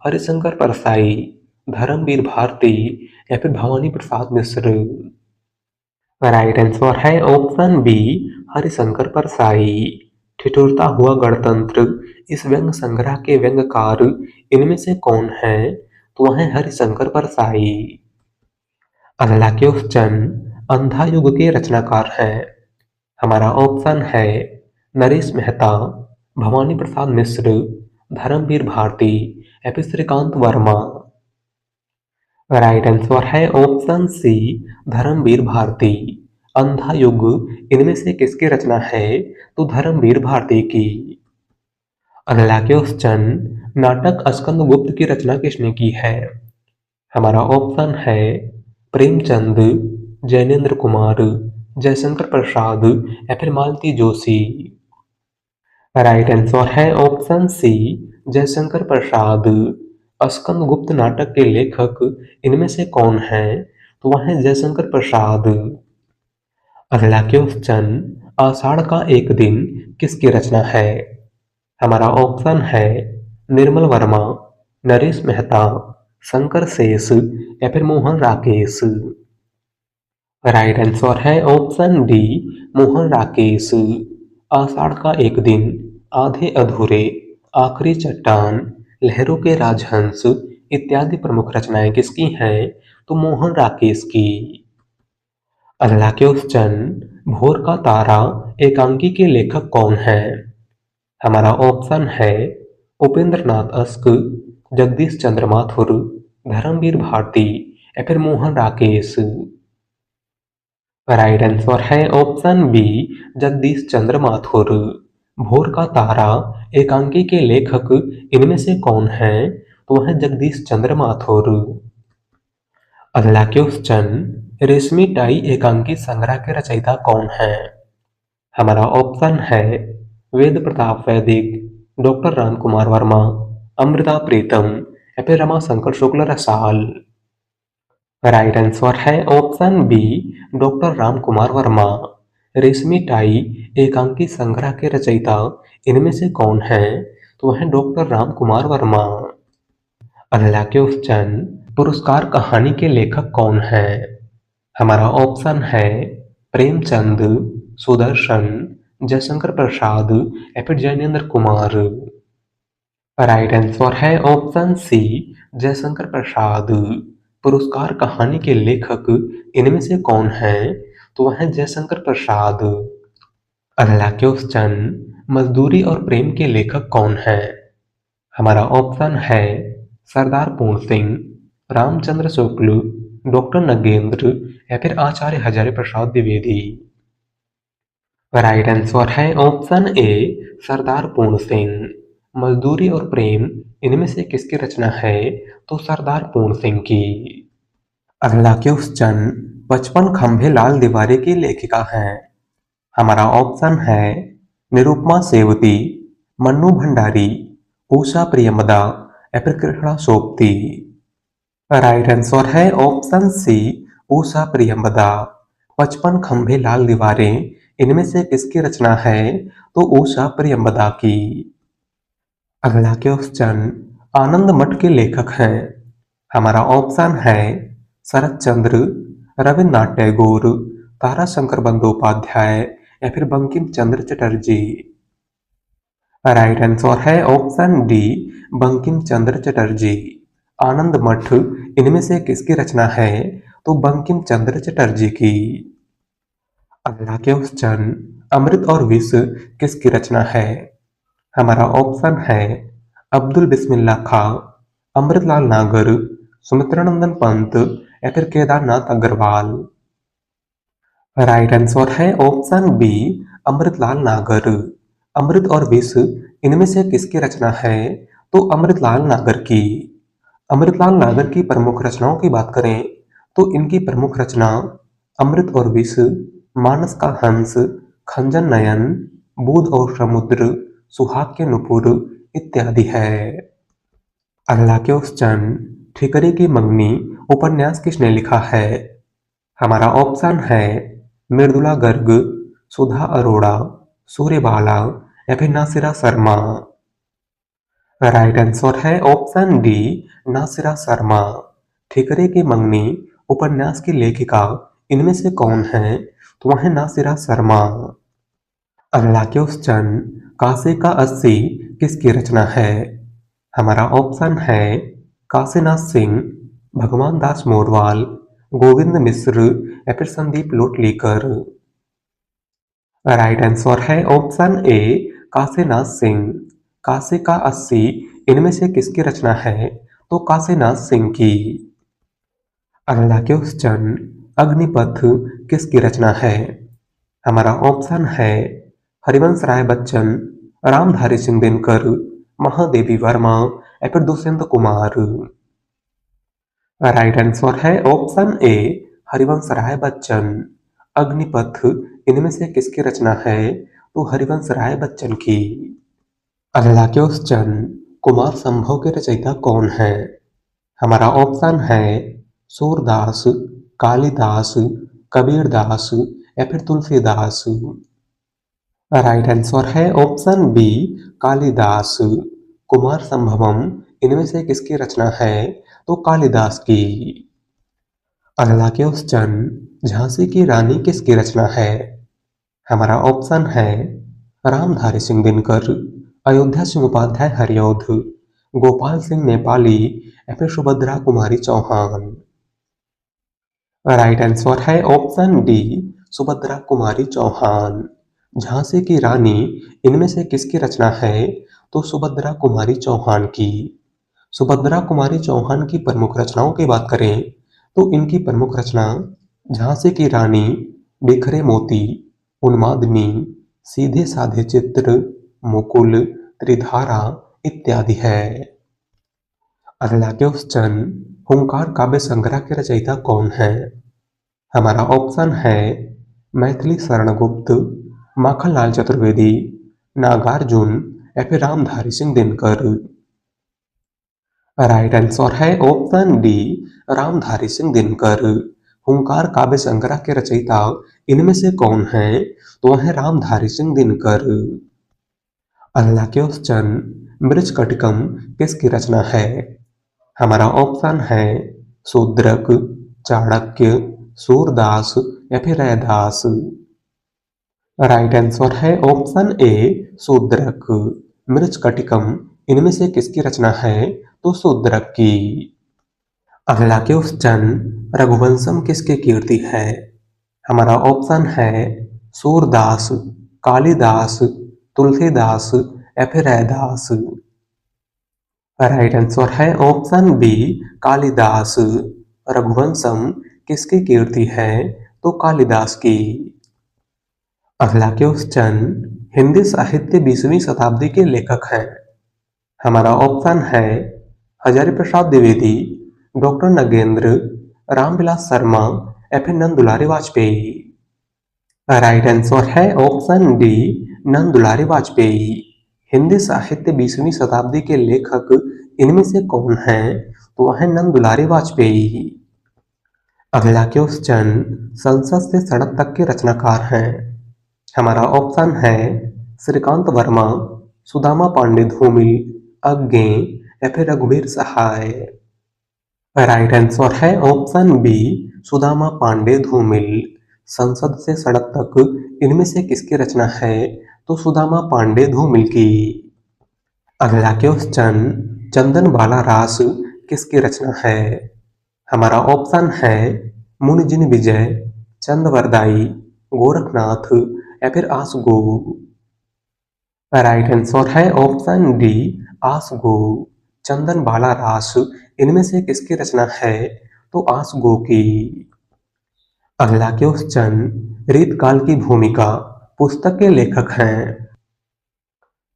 S1: हरिशंकर परसाई, धर्मवीर भारती या फिर भवानी प्रसाद मिश्र। राइट आंसर है ऑप्शन बी हरिशंकर परसाई। ठिठुरता हुआ गणतंत्र इस व्यंग्य संग्रह के व्यंग्यकार इनमें से कौन है? तो वह है हरिशंकर परसाई। अगला क्वेश्चन, अंधा युग के रचनाकार हैं? हमारा ऑप्शन है नरेश मेहता, भवानी प्रसाद मिश्र, धर्मवीर भारती या फिर श्रीकांत वर्मा। राइट आंसर है ऑप्शन सी धर्मवीर भारती। अंधा युग इनमें से किसकी रचना है? तो धर्मवीर भारती की। अगला क्वेश्चन, नाटक स्कंदगुप्त की रचना किसने की है? हमारा ऑप्शन है प्रेमचंद, जैनेन्द्र कुमार, जयशंकर प्रसाद या फिर मालती जोशी। राइट आंसर है ऑप्शन सी जयशंकर प्रसाद। स्कंदगुप्त नाटक के लेखक इनमें से कौन है? तो वह है जयशंकर प्रसाद। अगला क्वेश्चन, आषाढ़ का एक दिन किसकी रचना है? हमारा ऑप्शन है निर्मल वर्मा, नरेश मेहता, शंकर शेष या फिर मोहन राकेश। राइट आंसर है ऑप्शन डी मोहन राकेश। आषाढ़ का एक दिन, आधे अधूरे, आखिरी चट्टान, लहरों के राजहंस इत्यादि प्रमुख रचनाएं किसकी हैं? तो मोहन राकेश की। अगला क्वेश्चन, भोर का तारा एकांकी के लेखक कौन है? हमारा ऑप्शन है उपेंद्र नाथ अस्क, जगदीश चंद्र माथुर, धर्मवीर भारती या फिर मोहन राकेश। राइट आंसर है ऑप्शन बी जगदीश चंद्र माथुर। भोर का तारा एकांकी के लेखक इनमें से कौन है? तो वह है जगदीश चंद्र माथुर। अगला क्वेश्चन, रेशमी टाई एकांकी संग्रह के रचयिता कौन है? हमारा ऑप्शन है वेद प्रताप वैदिक, डॉक्टर राम कुमार वर्मा, अमृता प्रीतम या फिर रमाशंकर शुक्ल रसाल। राइट आंसर है option B doctor Ram Kumar Verma. Reshmi tie एकांकी संग्रह के रचयिता इनमें से कौन है? तो वह है डॉक्टर राम कुमार वर्मा। अगला क्वेश्चन, पुरस्कार कहानी के लेखक कौन है? हमारा ऑप्शन है प्रेमचंद, सुदर्शन, जयशंकर प्रसाद या फिर जैनेन्द्र कुमार। राइट आंसर है ऑप्शन सी जयशंकर प्रसाद। पुरस्कार कहानी के लेखक इनमें से कौन है? तो वह है जयशंकर प्रसाद। अगला क्वेश्चन, मजदूरी और प्रेम के लेखक कौन है? हमारा ऑप्शन है सरदार पूर्ण सिंह, रामचंद्र शुक्ल, डॉक्टर नगेंद्र या फिर आचार्य हजारी प्रसाद द्विवेदी। राइट आंसर है ऑप्शन ए सरदार पूर्ण सिंह। मजदूरी और प्रेम इनमें से किसकी रचना है? तो सरदार पूर्ण सिंह की। अगला क्वेश्चन, 55 खंभे लाल दीवारी की लेखिका है? हमारा ऑप्शन है निरुपमा सेवती, मन्नू भंडारी, उषा प्रियमदा या फिर कृष्णा सोपती। राइट आंसर है ऑप्शन सी उषा प्रियमदा। 55 खंभे लाल दीवारें इनमें से किसकी रचना है? तो उषा प्रियमदा की। अगला क्वेश्चन, आनंद मठ के लेखक हैं? हमारा ऑप्शन है शरत चंद्र, रविन्द्रनाथ टैगोर, ताराशंकर बंदोपाध्याय या फिर बंकिम चंद्र चटर्जी। राइट आंसर है ऑप्शन डी बंकिम चंद्र चटर्जी। आनंद मठ इनमें से किसकी रचना है? तो बंकिम चंद्र चटर्जी की। अगला क्वेश्चन, अमृत और विष किसकी रचना है? हमारा ऑप्शन है अब्दुल बिस्मिल्लाह खां, अमृतलाल नागर, सुमित्रानंदन पंत या फिर केदारनाथ अग्रवाल। राइट आंसर है ऑप्शन बी अमृतलाल नागर। अमृत और विष इनमें से किसकी रचना है? तो अमृतलाल नागर की। अमृतलाल नागर की प्रमुख रचनाओं की बात करें तो इनकी प्रमुख रचना अमृत और विष, मानस का हंस, खंजन नयन, बुध और समुद्र, सुहाग के नुपुर इत्यादि है। अल्लाह के उस चंद, ठिकरे की मंगनी उपन्यास किसने लिखा है? हमारा ऑप्शन है मृदुला गर्ग, सुधा अरोड़ा, सूर्यबाला या फिर नासिरा शर्मा। राइट आंसर है ऑप्शन डी, नासिरा शर्मा। ठिकरे की मंगनी उपन्यास की लेखिका इनमें से कौन है? तो वह है नासिरा शर्मा। अल्लाह के उस चंद, काशी का अस्सी किसकी रचना है? हमारा ऑप्शन है काशीनाथ सिंह, भगवान दास मोरवाल, गोविंद मिश्र या फिर संदीप लोटलीकर। राइट आंसर है ऑप्शन ए, काशीनाथ सिंह। काशी का अस्सी इनमें से किसकी रचना है? तो काशीनाथ सिंह की। अल्लाह के उस चंद, अग्निपथ किसकी रचना है? हमारा ऑप्शन है हरिवंश राय बच्चन, रामधारी सिंह दिनकर, महादेवी वर्मा या फिर दुष्यंत कुमार। राइट आंसर है ऑप्शन ए, हरिवंश राय बच्चन। अग्निपथ इनमें से किसकी रचना है? तो हरिवंश राय बच्चन की। अल्लाह के उस चंद, कुमार संभव के रचयिता कौन है? हमारा ऑप्शन है सूरदास, कालिदास, कबीरदास या फिर तुलसीदास। राइट आंसर है ऑप्शन बी, कालिदास। कुमार संभवम इनमें से किसकी रचना है? तो कालिदास की। अल्लाह के उस चंद, झांसी की रानी किसकी रचना है? हमारा ऑप्शन है रामधारी सिंह दिनकर, अयोध्या सिंह उपाध्याय हरिऔध, गोपाल सिंह नेपाली या फिर सुभद्रा कुमारी चौहान। राइट आंसर है ऑप्शन डी, सुभद्रा कुमारी चौहान। झांसी की रानी इनमें से किसकी रचना है? तो सुभद्रा कुमारी चौहान की। सुभद्रा कुमारी चौहान की प्रमुख रचनाओं की बात करें तो इनकी प्रमुख रचना झांसी की रानी, बिखरे मोती, उन्मादनी, सीधे साधे चित्र, मुकुल, त्रिधारा इत्यादि है। अगला क्वेश्चन, हुंकार काव्य संग्रह के रचयिता कौन है? हमारा ऑप्शन है मैथिली शरण गुप्त, माखनलाल चतुर्वेदी, नागार्जुन या फिर रामधारी सिंह दिनकर। राइट आंसर है ऑप्शन डी, रामधारी सिंह दिनकर। हुंकार काव्य संग्रह के रचयिता इनमें से कौन है? तो वह है रामधारी सिंह दिनकर। अगला क्वेश्चन, मृच्छकटिकम किसकी रचना है? हमारा ऑप्शन है शूद्रक, चाणक्य, सूरदास या फिर रैदास। राइट आंसर है ऑप्शन ए, शूद्रक। मृच्छकटिकम इनमें से किसकी रचना है? तो शूद्रक की। अगला क्वेश्चन, रघुवंशम किसकी कीर्ति है? हमारा ऑप्शन है सूरदास, कालिदास, तुलसीदास या फिर रैदास। राइट आंसर है ऑप्शन बी, कालिदास। रघुवंशम किसकी कीर्ति है? तो कालिदास की। अगला क्वेश्चन, हिंदी साहित्य 20वीं शताब्दी के लेखक हैं। हमारा ऑप्शन है हजारी प्रसाद द्विवेदी, डॉक्टर नगेंद्र, रामविलास शर्मा या फिर नंदुलारी वाजपेयी। राइट आंसर है ऑप्शन डी, नंदुलारी वाजपेयी। हिंदी साहित्य 20वीं शताब्दी के लेखक इनमें से कौन है? तो वह है नंदुलारी वाजपेयी। अगला क्वेश्चन, संसद से सड़क तक के रचनाकार हैं। हमारा ऑप्शन है श्रीकांत वर्मा, सुदामा पांडे धूमिल, अज्ञे या फिर रघुवीर सहाय। राइट आंसर है ऑप्शन बी, सुदामा पांडे धूमिल। संसद से सड़क तक इनमें से किसकी रचना है? तो सुदामा पांडे धूमिल की। अगला क्वेश्चन, चंदन बाला रास किसकी रचना है? हमारा ऑप्शन है मुनिजिन विजय, चंदवरदाई, गोरखनाथ या फिर आसगो। राइट आंसर है ऑप्शन डी, आसगो। चंदन बाला रास इनमें से किसकी रचना है? तो आसगो की। अगला क्वेश्चन, रीतकाल की भूमिका पुस्तक के लेखक हैं।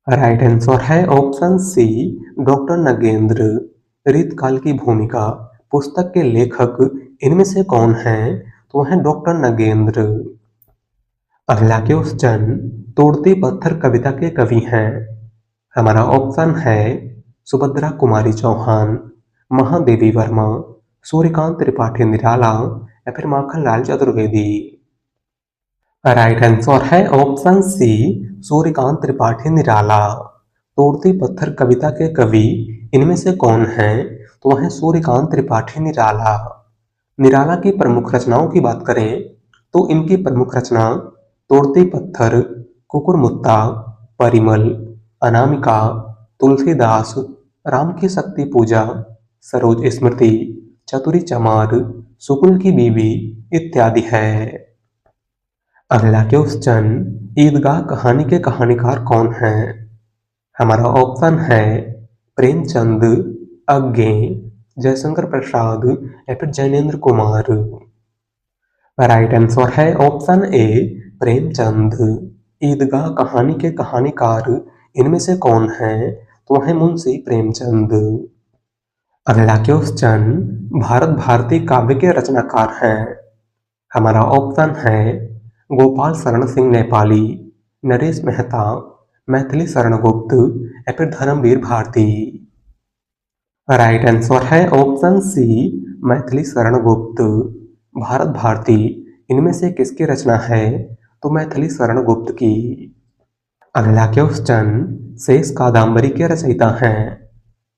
S1: राइट आंसर है ऑप्शन सी, डॉक्टर नगेंद्र। रीतकाल की भूमिका पुस्तक के लेखक इनमें से कौन है? तो वह है डॉक्टर नगेंद्र। अगला क्वेश्चन, तोड़ते पत्थर कविता के कवि हैं? हमारा ऑप्शन है सुभद्रा कुमारी चौहान, महादेवी वर्मा, सूर्यकांत त्रिपाठी निराला या फिर माखनलाल चतुर्वेदी। राइट आंसर है ऑप्शन सी, सूर्यकांत त्रिपाठी निराला। तोड़ते पत्थर कविता के कवि इनमें से कौन है? तो वह है सूर्यकांत त्रिपाठी निराला। निराला की प्रमुख रचनाओं की बात करें तो इनकी प्रमुख रचना तोड़ते पत्थर, कुकुरमुत्ता, परिमल, अनामिका, तुलसीदास, राम की शक्ति पूजा, सरोज स्मृति, चतुरी चमार, शुक्ल की बीवी इत्यादि है। अगला क्वेश्चन, ईदगाह कहानी के कहानीकार कौन हैं? हमारा ऑप्शन है प्रेमचंद, अज्ञे, जयशंकर प्रसाद या फिर जैनेन्द्र कुमार। राइट आंसर है ऑप्शन ए, प्रेमचंद। ईदगाह कहानी के कहानीकार इनमें से कौन है? तो वह है मुंशी प्रेमचंद। अगला क्वेश्चन, भारत भारती काव्य के रचनाकार हैं? हमारा ऑप्शन है गोपाल शरण सिंह नेपाली, नरेश मेहता, मैथिली शरण गुप्त या फिर धर्मवीर भारती। राइट आंसर है ऑप्शन सी, मैथिली शरण गुप्त। भारत भारती इनमें से किसकी रचना है? तो मैथिली शरण गुप्त की। अगला क्वेश्चन, शेष कादंबरी के रचयिता हैं?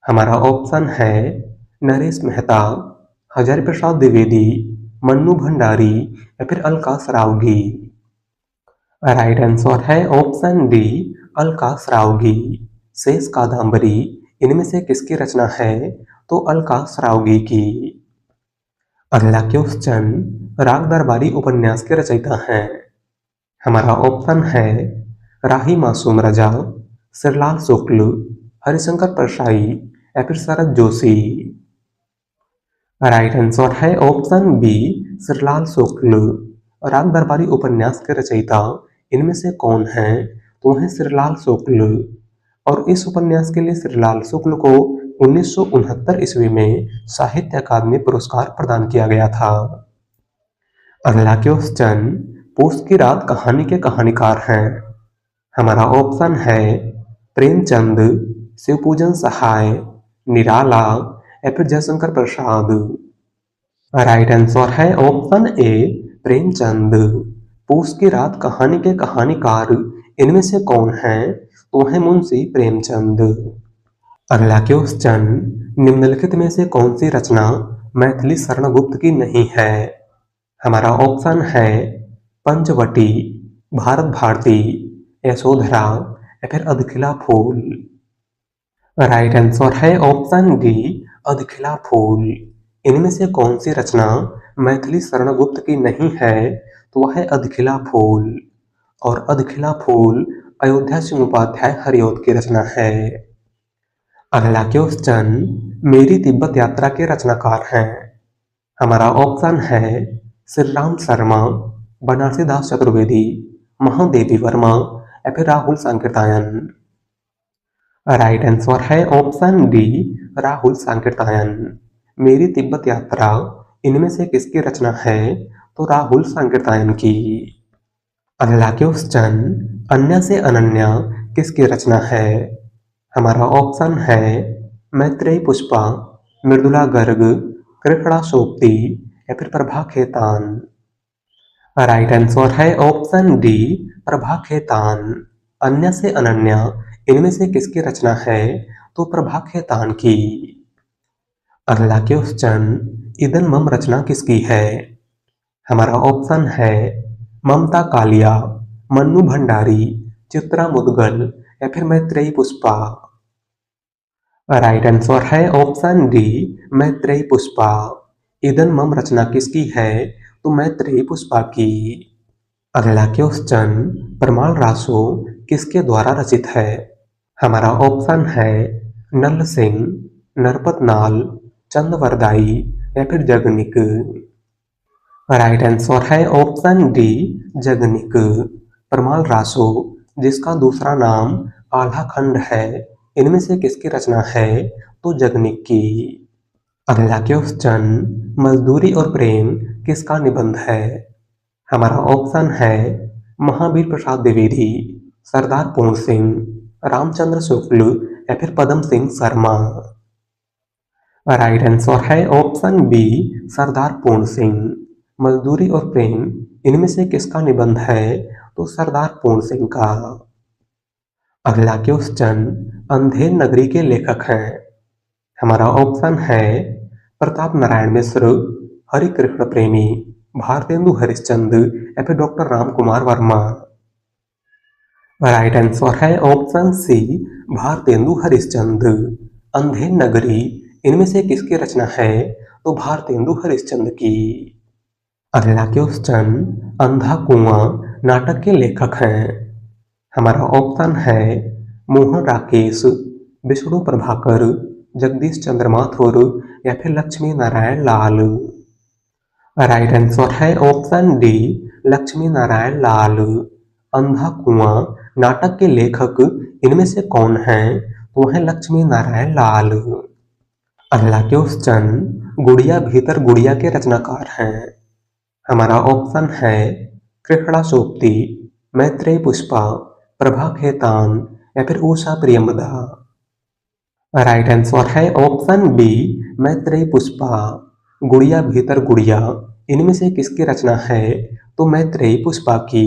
S1: हमारा ऑप्शन है नरेश मेहता, हजारी प्रसाद द्विवेदी, मन्नू भंडारी या फिर अलका सरावगी। राइट आंसर है ऑप्शन डी, अलका सरावगी। शेष कादंबरी इनमें से किसकी रचना है? तो अलका सरावगी की। अगला क्वेश्चन, राग दरबारी उपन्यास के रचयिता हैं? हमारा ऑप्शन है राही मासूम रजा, सिरलाल शुक्ल, हरिशंकर परसाई या फिर शरद जोशी। राइट आंसर है ऑप्शन बी, सिरलाल शुक्ल। राग दरबारी उपन्यास के रचयिता इनमें से कौन है? तो वह है सिरलाल शुक्ल। और इस उपन्यास के लिए सिरलाल शुक्ल को 1969 ईस्वी में साहित्य अकादमी पुरस्कार प्रदान किया गया था। अगला क्वेश्चन, पूस की रात कहानी के कहानीकार हैं? हमारा ऑप्शन है प्रेमचंद, शिवपूजन सहाय, निराला या फिर जयशंकर प्रसाद। राइट आंसर है ऑप्शन ए, प्रेमचंद। पूस की रात कहानी के कहानीकार इनमें से कौन है? तो है मुंशी प्रेमचंद। अगला क्वेश्चन, निम्नलिखित में से कौन सी रचना मैथिली शरण गुप्त की नहीं है? हमारा ऑप्शन है पंचवटी, भारत भारती, यशोधरा या फिर अधखिला फूल। राइट आंसर है ऑप्शन डी, अधखिला फूल। इनमें से कौन सी रचना मैथिली शरण गुप्त की नहीं है? तो वह है अधखिला फूल। और अधखिला फूल अयोध्या सिंह उपाध्याय हरिऔध की रचना है। अगला क्वेश्चन, मेरी तिब्बत यात्रा के रचनाकार हैं? हमारा ऑप्शन है श्री राम शर्मा, बनारसी दास चतुर्वेदी, महादेवी वर्मा या फिर राहुल सांकृत्यायन। राइट आंसर है ऑप्शन डी, राहुल सांकृत्यायन। मेरी तिब्बत यात्रा इनमें से किसकी रचना है? तो राहुल सांकृत्यायन की। अगला क्वेश्चन, अन्य से अनन्या किसकी रचना है? हमारा ऑप्शन है मैत्रेयी पुष्पा, मृदुला गर्ग, कृष्णा सोप्ती या फिर प्रभा खेतान। राइट आंसर है ऑप्शन डी, प्रभा खेतान। अन्य से अनन्या इनमें से किसकी रचना है? तो प्रभा खेतान की। अगला क्वेश्चन, इदन मम रचना किसकी है? हमारा ऑप्शन है ममता कालिया, मन्नू भंडारी, चित्रा मुदगल या फिर मैत्रेयी पुष्पा। राइट आंसर है ऑप्शन डी, मैत्रेयी पुष्पा। इदन मम रचना किसकी है? तो मैत्रेयी पुष्पा की। अगला क्वेश्चन, प्रमाण रासो किसके द्वारा रचित है? हमारा ऑप्शन है नल सिंह, नरपत नाल, चंदवरदाई या फिर जगनिक। राइट आंसर है ऑप्शन डी, जगनिक। प्रमाण रासो जिसका दूसरा नाम आल्हा खंड है, इनमें से किसकी रचना है? तो जगनिक की। अगला क्वेश्चन, मजदूरी और प्रेम किसका निबंध है? हमारा ऑप्शन है महावीर प्रसाद द्विवेदी, सरदार पूर्ण सिंह, रामचंद्र शुक्ल या फिर पदम सिंह शर्मा। राइट आंसर है ऑप्शन बी, सरदार पूर्ण सिंह। मजदूरी और प्रेम इनमें से किसका निबंध है? तो सरदार पूर्ण सिंह का। अगला क्वेश्चन, अंधेर नगरी के लेखक हैं? हमारा ऑप्शन है प्रताप नारायण मिश्र, हरिकृष्ण प्रेमी, भारतेंदु हरिश्चंद्र या फिर doctor Ram Kumar Verma. Right answer है ऑप्शन सी, भारतेंदु हरिश्चंद्र। अंधेर नगरी इनमें से किसकी रचना है? तो भारतेंदु हरिश्चंद्र की। अगला क्वेश्चन, अंधा कुआं नाटक के लेखक हैं? हमारा ऑप्शन है मोहन राकेश, विष्णु प्रभाकर, जगदीश चंद्र माथुर या फिर लक्ष्मी नारायण लाल। राइट आंसर है ऑप्शन डी, लक्ष्मी नारायण लाल। अंधा कुआं नाटक के लेखक इनमें से कौन हैं? वो है लक्ष्मी नारायण लाल। अगला क्वेश्चन, गुड़िया भीतर गुड़िया के रचनाकार हैं? हमारा ऑप्शन है कृष्णा सोप्ती, मैत्रेयी पुष्पा, प्रभा खेतान या फिर उषा प्रियमदा। राइट आंसर है ऑप्शन बी, मैत्रेयी पुष्पा। गुड़िया भीतर गुड़िया इनमें से किसकी रचना है? तो मैत्रेयी पुष्पा की।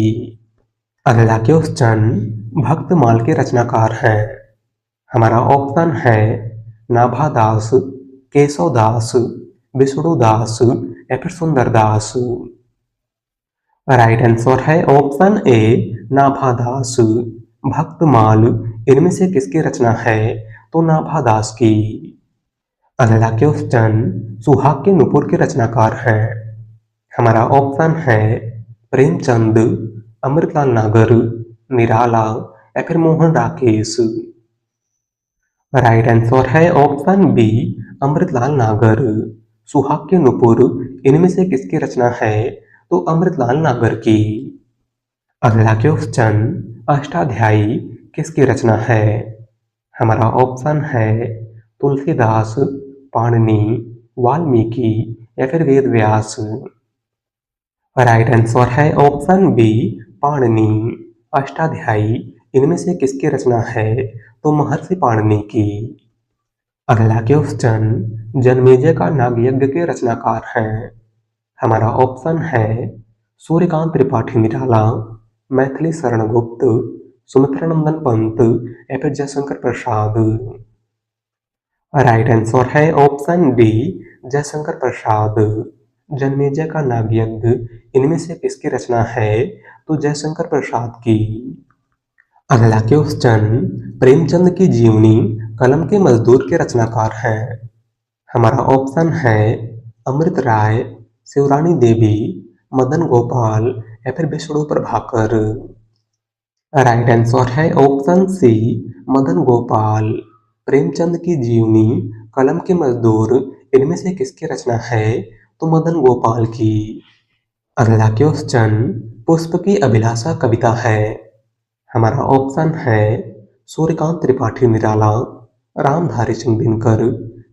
S1: अगला क्वेश्चन, भक्तमाल के रचनाकार हैं? हमारा ऑप्शन है नाभा दास, केशव दास, विष्णु दास या फिर सुंदर दास। राइट आंसर है ऑप्शन ए, नाभा दास। भक्तमाल इनमें से किसकी रचना है? तो नाभा दास की। अगला क्वेश्चन, सुहाग के नुपुर के रचनाकार हैं? हमारा ऑप्शन है प्रेमचंद, अमृतलाल नागर, निराला या फिर मोहन राकेश। राइट आंसर है ऑप्शन बी, अमृतलाल नागर। सुहाग के नुपुर इनमें से किसकी रचना है? तो अमृतलाल नागर की। अगला क्वेश्चन, अष्टाध्यायी किसकी रचना है? हमारा ऑप्शन है तुलसीदास, पाणिनि, वाल्मीकि या फिर वेद व्यास। राइट आंसर है ऑप्शन बी, पाणिनि। अष्टाध्यायी इनमें से किसकी रचना है? तो महर्षि पाणिनि की। अगला क्वेश्चन, जन्मेजय का नागयज्ञ के रचनाकार हैं? हमारा ऑप्शन है सूर्यकांत त्रिपाठी निराला, मैथिली शरण गुप्त, सुमित्रानंदन पंत या फिर जयशंकर प्रसाद। राइट आंसर है ऑप्शन डी, जयशंकर प्रसाद। जन्मेजय का नागयज्ञ इनमें से किसकी रचना है? तो जयशंकर प्रसाद की। अगला क्वेश्चन, प्रेमचंद की जीवनी कलम के मजदूर के रचनाकार हैं? हमारा ऑप्शन है अमृत राय, शिवरानी देवी, मदन गोपाल या फिर विष्णु प्रभाकर। राइट आंसर है ऑप्शन सी, मदन गोपाल। प्रेमचंद की जीवनी कलम के मजदूर इनमें से किसकी रचना है? तो मदन गोपाल की। अगला क्वेश्चन, पुष्प की अभिलाषा कविता है? हमारा ऑप्शन है सूर्यकांत त्रिपाठी निराला, रामधारी सिंह दिनकर,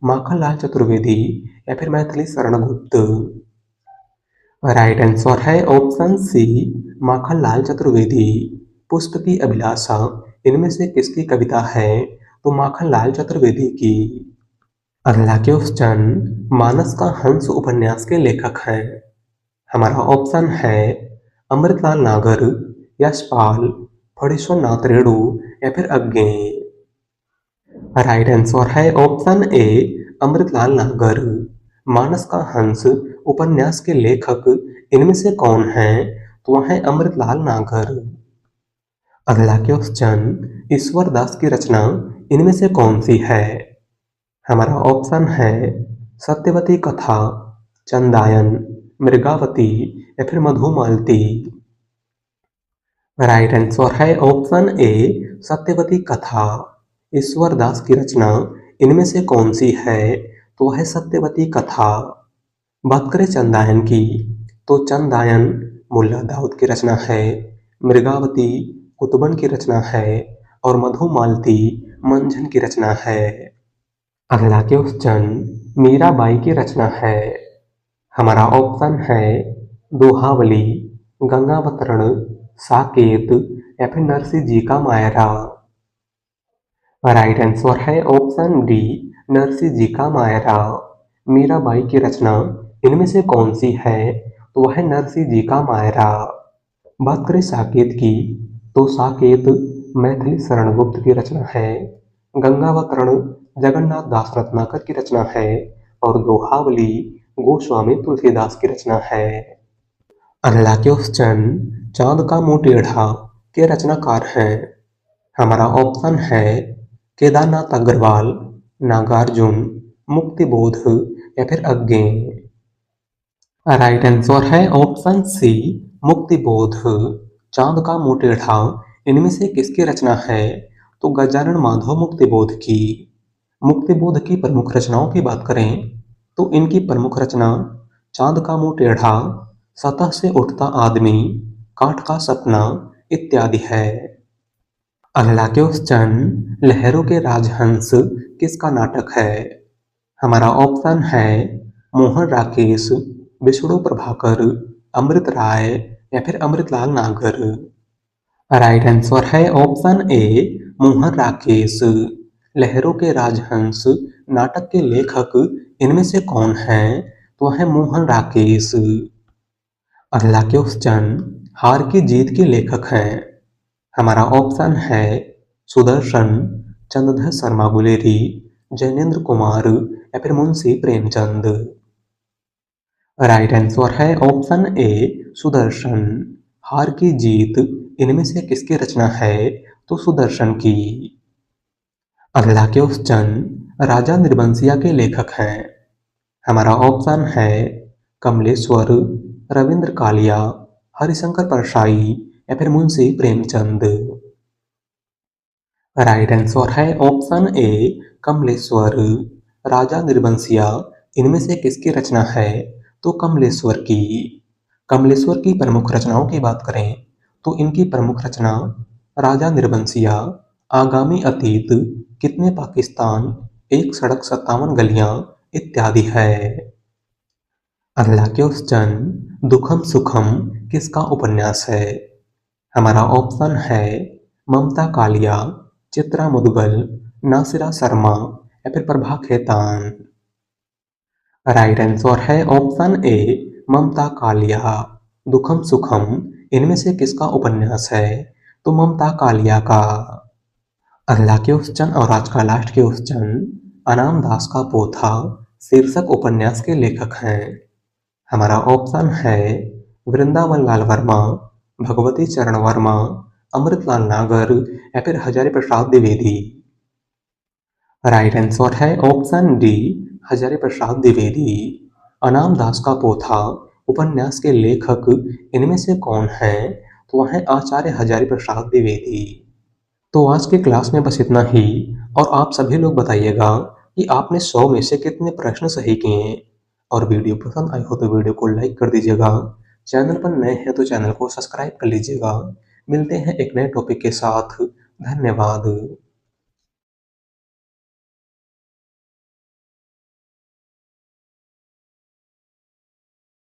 S1: माखनलाल चतुर्वेदी या फिर मैथिली शरण गुप्त। राइट आंसर है ऑप्शन सी, माखनलाल चतुर्वेदी। पुष्प की अभिलाषा इनमें से किसकी कविता है? तो माखनलाल चतुर्वेदी की। अगला क्वेश्चन, मानस का हंस उपन्यास के लेखक हैं? हमारा ऑप्शन है अमृतलाल नागर, यशपाल, फणीश्वर नाथ रेणु या फिर अज्ञेय। राइट आंसर है ऑप्शन ए, अमृतलाल नागर। मानस का हंस उपन्यास के लेखक इनमें से कौन हैं? तो वह है अमृतलाल नागर। अगला क्वेश्चन, ईश्वर दास की रचना इनमें से कौन सी है? हमारा ऑप्शन है सत्यवती कथा, चंदायन, मृगावती या फिर मधुमालती। राइट आंसर है ऑप्शन ए, सत्यवती कथा। ईश्वर दास की रचना इनमें से कौन सी है? तो है सत्यवती कथा। बात करें चंदायन की, तो चंदायन मुल्ला दाऊद की रचना है, मृगावती कुतुबन की रचना है और मधुमालती मंझन की रचना है। अगला क्वेश्चन मीराबाई की रचना है। हमारा ऑप्शन है दोहावली, गंगावतरण, साकेत या फिर नरसिंह जी का मायरा। राइट आंसर है ऑप्शन डी, नरसिंह जी का मायरा। मीराबाई की रचना इनमें से कौन सी है? तो वह है नरसिंह जी का मायरा। बात करें साकेत की, तो साकेत मैथिली शरण गुप्त की रचना है। गंगावतरण जगन्नाथ दास रत्नाकर की रचना है और दोहावली गोस्वामी तुलसीदास की रचना है। अगला क्वेश्चन चांद का मुंह टेढ़ा के रचनाकार हैं। हमारा ऑप्शन है केदारनाथ अग्रवाल, नागार्जुन, मुक्तिबोध या फिर अज्ञेय। राइट आंसर है ऑप्शन सी, मुक्तिबोध। चांद का मुंह टेढ़ा इनमें से किसकी रचना है? तो गजानन माधव मुक्तिबोध की। मुक्तिबोध की प्रमुख रचनाओं की बात करें तो इनकी प्रमुख रचना चांद का मुंह टेढ़ा, सतह से उठता आदमी, काठ का सपना इत्यादि है। अगला क्वेश्चन लहरों के राजहंस किसका नाटक है? हमारा ऑप्शन है मोहन राकेश, विष्णु प्रभाकर, अमृत राय या फिर अमृतलाल नागर। राइट आंसर है ऑप्शन ए, मोहन राकेश। लहरों के राजहंस नाटक के लेखक इनमें से कौन है? तो वह है मोहन राकेश। अगला क्वेश्चन हार की जीत के लेखक हैं। हमारा ऑप्शन है सुदर्शन, चंद्रधर शर्मा गुलेरी, जैनेन्द्र कुमार या फिर मुंशी प्रेमचंद। राइट आंसर है ऑप्शन ए, सुदर्शन। हार की जीत इनमें से किसकी रचना है? तो सुदर्शन की। अगला क्वेश्चन राजा निर्बंसिया के लेखक हैं। हमारा ऑप्शन है कमलेश्वर, रविंद्र कालिया, हरिशंकर परसाई या फिर मुंशी प्रेमचंद। राइट आंसर है ऑप्शन ए, कमलेश्वर। राजा निर्बंसिया इनमें से किसकी रचना है? तो कमलेश्वर की। कमलेश्वर की प्रमुख रचनाओं की बात करें तो इनकी प्रमुख रचना राजा निर्बंसिया, आगामी अतीत, कितने पाकिस्तान, एक सड़क 57 गलियां इत्यादि है। अगला क्वेश्चन दुखम सुखम किसका उपन्यास है? हमारा ऑप्शन है ममता कालिया, चित्रा मुदगल, नासिरा शर्मा या फिर प्रभा खेतान। राइट आंसर है ऑप्शन ए, ममता कालिया। दुखम सुखम इनमें से किसका उपन्यास है? तो ममता कालिया का। अगला क्वेश्चन और आज का लास्ट क्वेश्चन अनाम दास का पोथा शीर्षक उपन्यास के लेखक हैं। हमारा ऑप्शन है वृंदावन लाल वर्मा, भगवती चरण वर्मा, अमृतलाल नागर या फिर हजारी प्रसाद द्विवेदी। राइट आंसर है ऑप्शन डी, हजारी प्रसाद द्विवेदी। अनाम दास का पोथा उपन्यास के लेखक इनमें से कौन है? तो वह है आचार्य हजारी प्रसाद द्विवेदी। तो आज के क्लास में बस इतना ही और आप सभी लोग बताइएगा कि आपने 100 में से कितने प्रश्न सही किए। और वीडियो पसंद आई हो तो वीडियो को लाइक कर दीजिएगा। चैनल पर नए हैं तो चैनल को सब्सक्राइब कर लीजिएगा। मिलते हैं एक नए टॉपिक के साथ। धन्यवाद।